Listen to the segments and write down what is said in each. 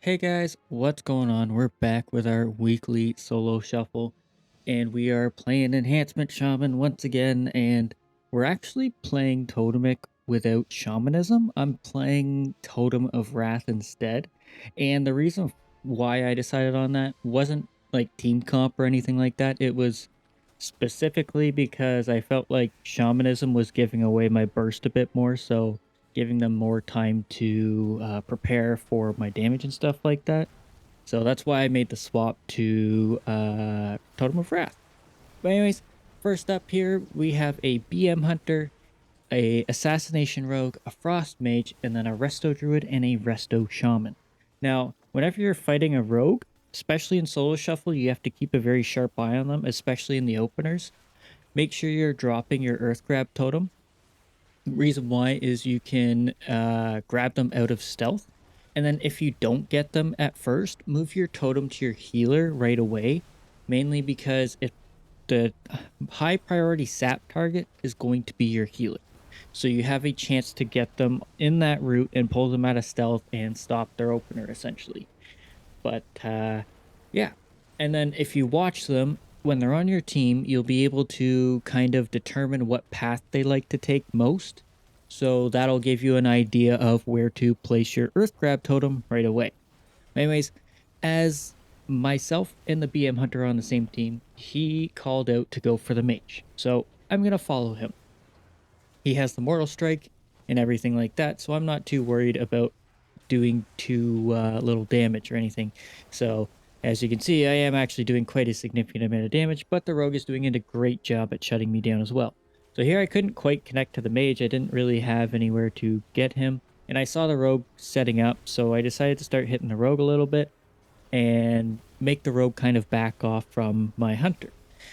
Hey guys, what's going on? We're back with our weekly solo shuffle, and we are playing Enhancement Shaman once again, and we're actually playing Totemic without Shamanism. I'm playing Totem of Wrath instead, and the reason why I decided on that wasn't like team comp or anything like that. It was specifically because I felt like Shamanism was giving away my burst a bit more, so giving them more time to prepare for my damage and stuff like that. So that's why I made the swap to Totem of Wrath. But anyways, first up here, we have a BM Hunter, a Assassination Rogue, a Frost Mage, and then a Resto Druid and a Resto Shaman. Now, whenever you're fighting a Rogue, especially in Solo Shuffle, you have to keep a very sharp eye on them, especially in the openers. Make sure you're dropping your Earth Grab Totem. Reason why is you can grab them out of stealth, and then if you don't get them at first, move your totem to your healer right away, mainly because if the high priority sap target is going to be your healer, so you have a chance to get them in that route and pull them out of stealth and stop their opener essentially. But yeah, and then if you watch them when they're on your team, you'll be able to kind of determine what path they like to take most. So that'll give you an idea of where to place your Earth Grab totem right away. Anyways, as myself and the BM Hunter are on the same team, he called out to go for the mage. So I'm going to follow him. He has the Mortal Strike and everything like that, so I'm not too worried about doing too little damage or anything. So as you can see, I am actually doing quite a significant amount of damage, but the rogue is doing a great job at shutting me down as well. So here I couldn't quite connect to the mage. I didn't really have anywhere to get him, and I saw the rogue setting up, so I decided to start hitting the rogue a little bit and make the rogue kind of back off from my hunter.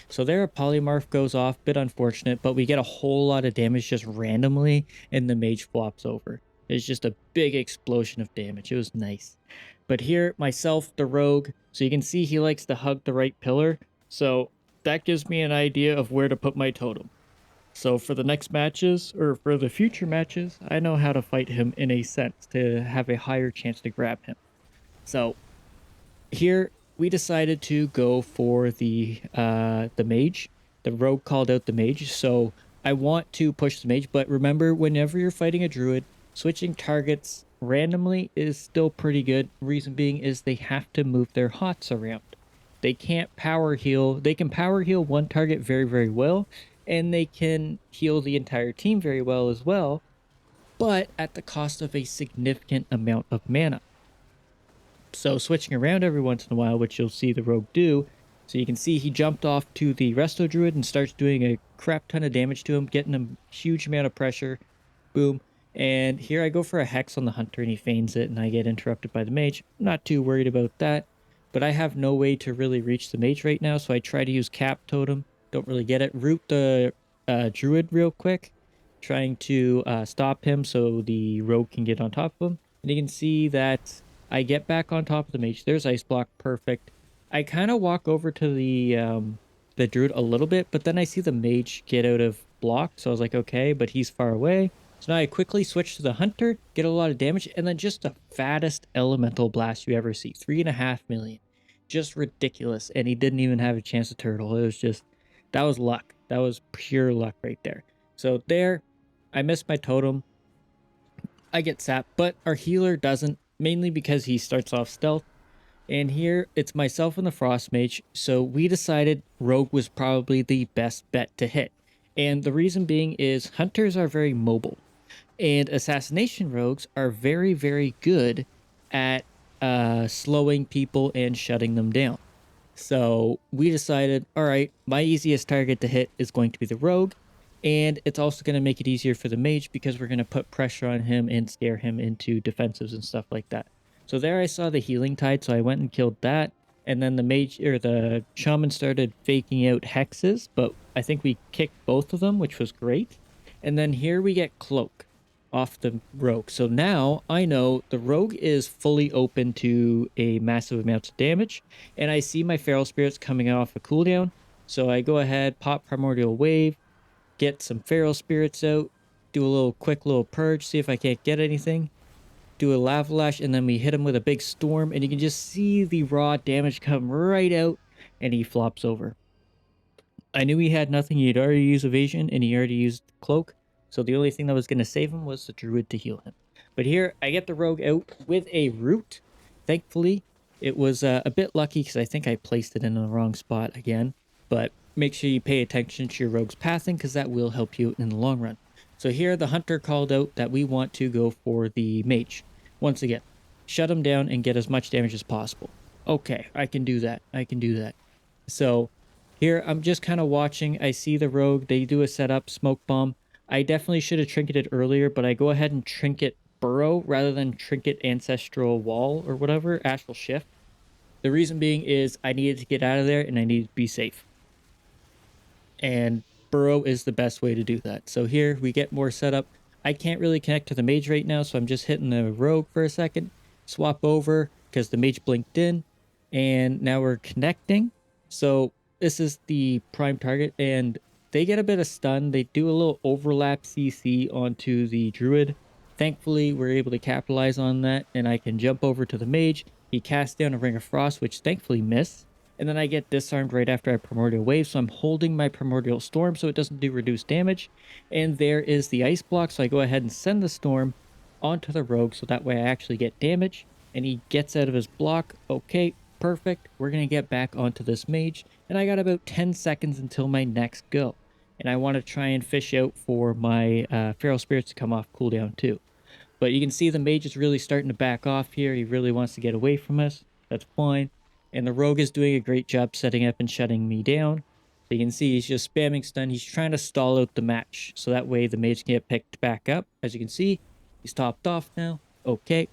So there a polymorph goes off, bit unfortunate, but we get a whole lot of damage just randomly, and the mage flops over. It's just a big explosion of damage. It was nice. But here, myself, the rogue, so you can see he likes to hug the right pillar. So that gives me an idea of where to put my totem. So for the next matches, or for the future matches, I know how to fight him in a sense to have a higher chance to grab him. So here we decided to go for the mage. The rogue called out the mage, so I want to push the mage, but remember, whenever you're fighting a druid, switching targets randomly is still pretty good. Reason being is they have to move their hots around. They can't power heal. They can power heal one target very, very well, and they can heal the entire team very well as well, but at the cost of a significant amount of mana. So switching around every once in a while, which you'll see the rogue do. So you can see he jumped off to the Resto Druid and starts doing a crap ton of damage to him, getting him a huge amount of pressure. Boom. And here I go for a Hex on the Hunter and he feigns it and I get interrupted by the Mage. I'm not too worried about that, but I have no way to really reach the Mage right now, so I try to use Cap Totem. Don't really get it. Root the Druid real quick, trying to stop him so the Rogue can get on top of him. And you can see that I get back on top of the mage. There's ice block, perfect. I kind of walk over to the druid a little bit, but then I see the mage get out of block, so I was like, okay, but he's far away. So now I quickly switch to the hunter, get a lot of damage, and then just the fattest elemental blast you ever see. 3.5 million. Just ridiculous. And he didn't even have a chance to turtle. It was just, that was luck. That was pure luck right there. So there, I missed my totem. I get sapped, but our healer doesn't, mainly because he starts off stealth. And here it's myself and the Frost Mage, so we decided Rogue was probably the best bet to hit. And the reason being is hunters are very mobile, and assassination rogues are very, very good at slowing people and shutting them down. So we decided, all right, my easiest target to hit is going to be the rogue, and it's also going to make it easier for the mage because we're going to put pressure on him and scare him into defensives and stuff like that. So there I saw the healing tide, so I went and killed that. And then the mage or the shaman started faking out hexes, but I think we kicked both of them, which was great. And then here we get cloak off the rogue. So now I know the rogue is fully open to a massive amount of damage, and I see my feral spirits coming off a cooldown. So I go ahead, pop primordial wave, get some feral spirits out, do a little quick little purge, see if I can't get anything. do a lava lash, and then we hit him with a big storm, and you can just see the raw damage come right out, and he flops over. I knew he had nothing. He'd already used evasion and he already used cloak. So the only thing that was going to save him was the druid to heal him. But here I get the rogue out with a root. Thankfully, it was a bit lucky because I think I placed it in the wrong spot again. But make sure you pay attention to your rogue's pathing because that will help you in the long run. So here the hunter called out that we want to go for the mage. Once again, shut him down and get as much damage as possible. Okay, I can do that. I can do that. So here, I'm just kind of watching. I see the rogue. They do a setup, smoke bomb. I definitely should have trinketed earlier, but I go ahead and trinket burrow rather than trinket ancestral wall or whatever, astral shift. The reason being is I needed to get out of there and I needed to be safe. And burrow is the best way to do that. So here we get more setup. I can't really connect to the mage right now, so I'm just hitting the rogue for a second. Swap over because the mage blinked in. And now we're connecting. So this is the prime target, and they get a bit of stun. They do a little overlap CC onto the druid. Thankfully, we're able to capitalize on that, and I can jump over to the mage. He casts down a Ring of Frost, which thankfully missed. And then I get disarmed right after I Primordial Wave, so I'm holding my Primordial Storm so it doesn't do reduced damage. And there is the Ice Block, so I go ahead and send the Storm onto the Rogue, so that way I actually get damage. And he gets out of his block. Okay, perfect. We're going to get back onto this mage. And I got about 10 seconds until my next go. And I want to try and fish out for my Feral Spirits to come off cooldown too. But you can see the mage is really starting to back off here. He really wants to get away from us. That's fine. And the rogue is doing a great job setting up and shutting me down. So you can see he's just spamming stun. He's trying to stall out the match. So that way the mage can get picked back up. As you can see, he's topped off now. Okay.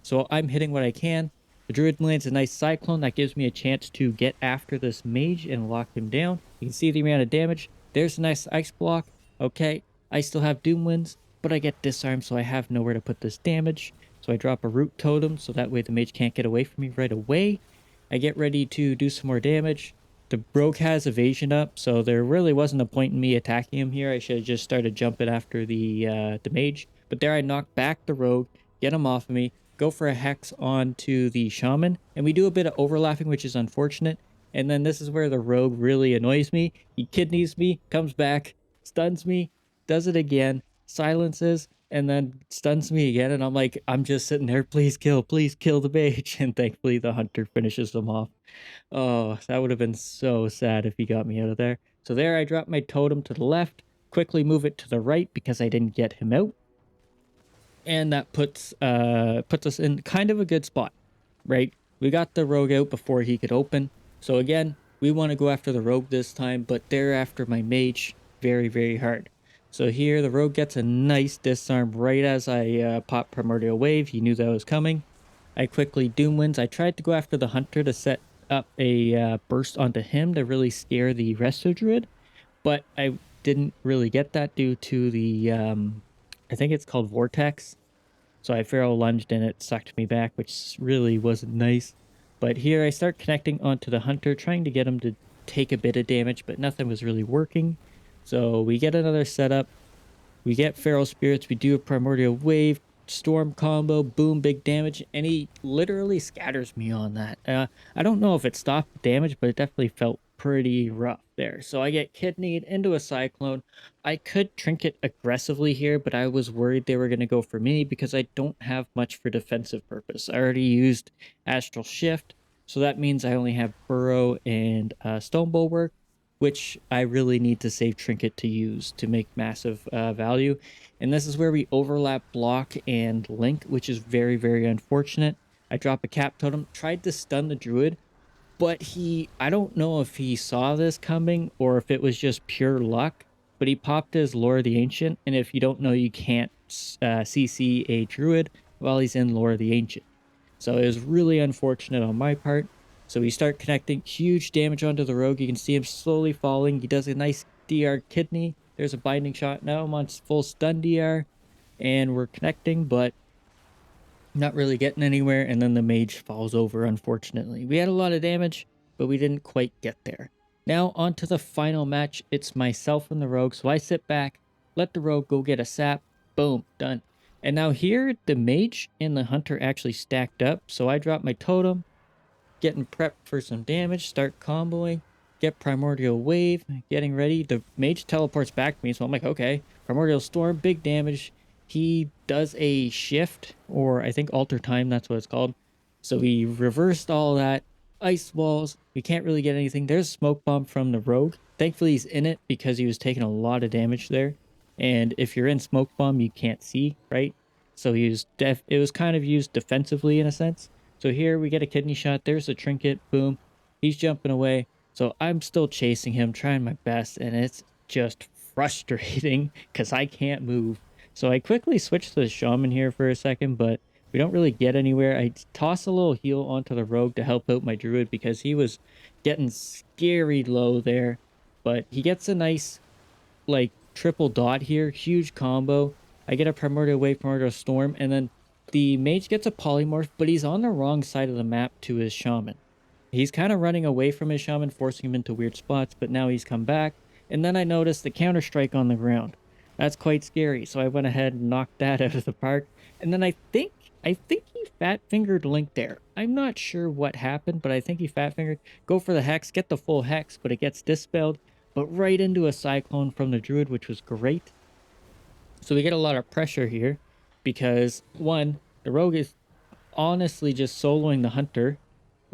So I'm hitting what I can. The druid lands a nice cyclone. That gives me a chance to get after this mage and lock him down. You can see the amount of damage. There's a nice ice block. Okay. I still have doom winds, but I get disarmed, so I have nowhere to put this damage. So I drop a root totem, so that way the mage can't get away from me right away. I get ready to do some more damage. The rogue has evasion up, so there really wasn't a point in me attacking him here. I should have just started jumping after the mage. But there I knock back the rogue, get him off of me, go for a hex onto the shaman, and we do a bit of overlapping, which is unfortunate. And then this is where the rogue really annoys me. He kidneys me, comes back, stuns me, does it again, silences, and then stuns me again, and I'm like, I'm just sitting there, please kill the mage, and thankfully the hunter finishes them off. Oh, that would have been so sad if he got me out of there. So there I drop my totem to the left, quickly move it to the right because I didn't get him out, and that puts us in kind of a good spot, right? We got the rogue out before he could open, so again, we want to go after the rogue this time, but they're after my mage very, very hard. So here, the rogue gets a nice disarm right as I pop Primordial Wave. He knew that was coming. I quickly Doom Winds. I tried to go after the hunter to set up a burst onto him to really scare the Resto Druid, but I didn't really get that due to the, I think it's called Vortex. So I Feral Lunged and it sucked me back, which really wasn't nice. But here I start connecting onto the hunter, trying to get him to take a bit of damage, but nothing was really working. So we get another setup. We get Feral Spirits. We do a Primordial Wave, Storm combo, boom, big damage, and he literally scatters me on that. I don't know if it stopped the damage, but it definitely felt pretty rough there. So I get kidneyed into a Cyclone. I could trinket aggressively here, but I was worried they were going to go for me because I don't have much for defensive purpose. I already used Astral Shift, so that means I only have Burrow and Stone Bulwark, which I really need to save Trinket to use to make massive value. And this is where we overlap block and link, which is very, very unfortunate. I drop a cap totem, tried to stun the druid, but I don't know if he saw this coming or if it was just pure luck, but he popped his Lore of the Ancient, and if you don't know, you can't CC a druid while he's in Lore of the Ancient. So it was really unfortunate on my part. So we start connecting huge damage onto the rogue. You can see him slowly falling. He does a nice DR kidney. There's a binding shot. Now I'm on full stun DR, and we're connecting, but not really getting anywhere. And then the mage falls over, unfortunately. We had a lot of damage, but we didn't quite get there. Now on to the final match. It's myself and the rogue. So I sit back, let the rogue go get a sap. Boom, done. And now here, the mage and the hunter actually stacked up. So I dropped my totem, getting prepped for some damage, start comboing, get Primordial Wave, getting ready. The mage teleports back to me, so I'm like, okay, Primordial Storm, big damage. He does a shift, or I think alter time, that's what it's called. So he reversed all that. Ice walls, we can't really get anything. There's smoke bomb from the rogue. Thankfully, he's in it because he was taking a lot of damage there. And if you're in smoke bomb, you can't see, right? So it was kind of used defensively in a sense. So here we get a kidney shot. There's a trinket. Boom. He's jumping away. So I'm still chasing him, trying my best, and it's just frustrating because I can't move. So I quickly switch to the shaman here for a second, but we don't really get anywhere. I toss a little heal onto the rogue to help out my druid because he was getting scary low there. But he gets a nice like triple dot here, huge combo. I get a Primordial Wave, Primordial Storm, and then the mage gets a polymorph, but he's on the wrong side of the map to his shaman. He's kind of running away from his shaman, forcing him into weird spots, but now he's come back. And then I noticed the counter strike on the ground. That's quite scary. So I went ahead and knocked that out of the park. And then I think he fat fingered Link there. I'm not sure what happened, but I think he fat fingered. Go for the hex, get the full hex, but it gets dispelled. But right into a cyclone from the druid, which was great. So we get a lot of pressure here because one, the rogue is honestly just soloing the hunter.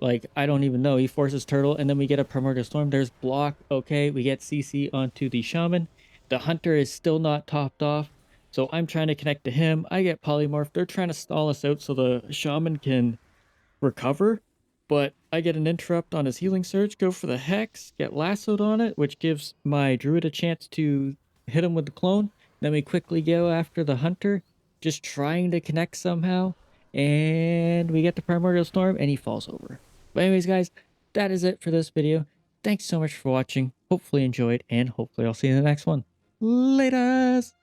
Like, I don't even know. He forces turtle, and then we get a primordial storm. There's block. Okay, we get CC onto the shaman. The hunter is still not topped off. So I'm trying to connect to him. I get polymorph. They're trying to stall us out so the shaman can recover, but I get an interrupt on his healing surge, go for the hex, get lassoed on it, which gives my druid a chance to hit him with the clone. Then we quickly go after the hunter, just trying to connect somehow, and we get the primordial storm, and he falls over. But anyways, guys, that is it for this video. Thanks so much for watching. Hopefully you enjoyed, and hopefully I'll see you in the next one. Laters!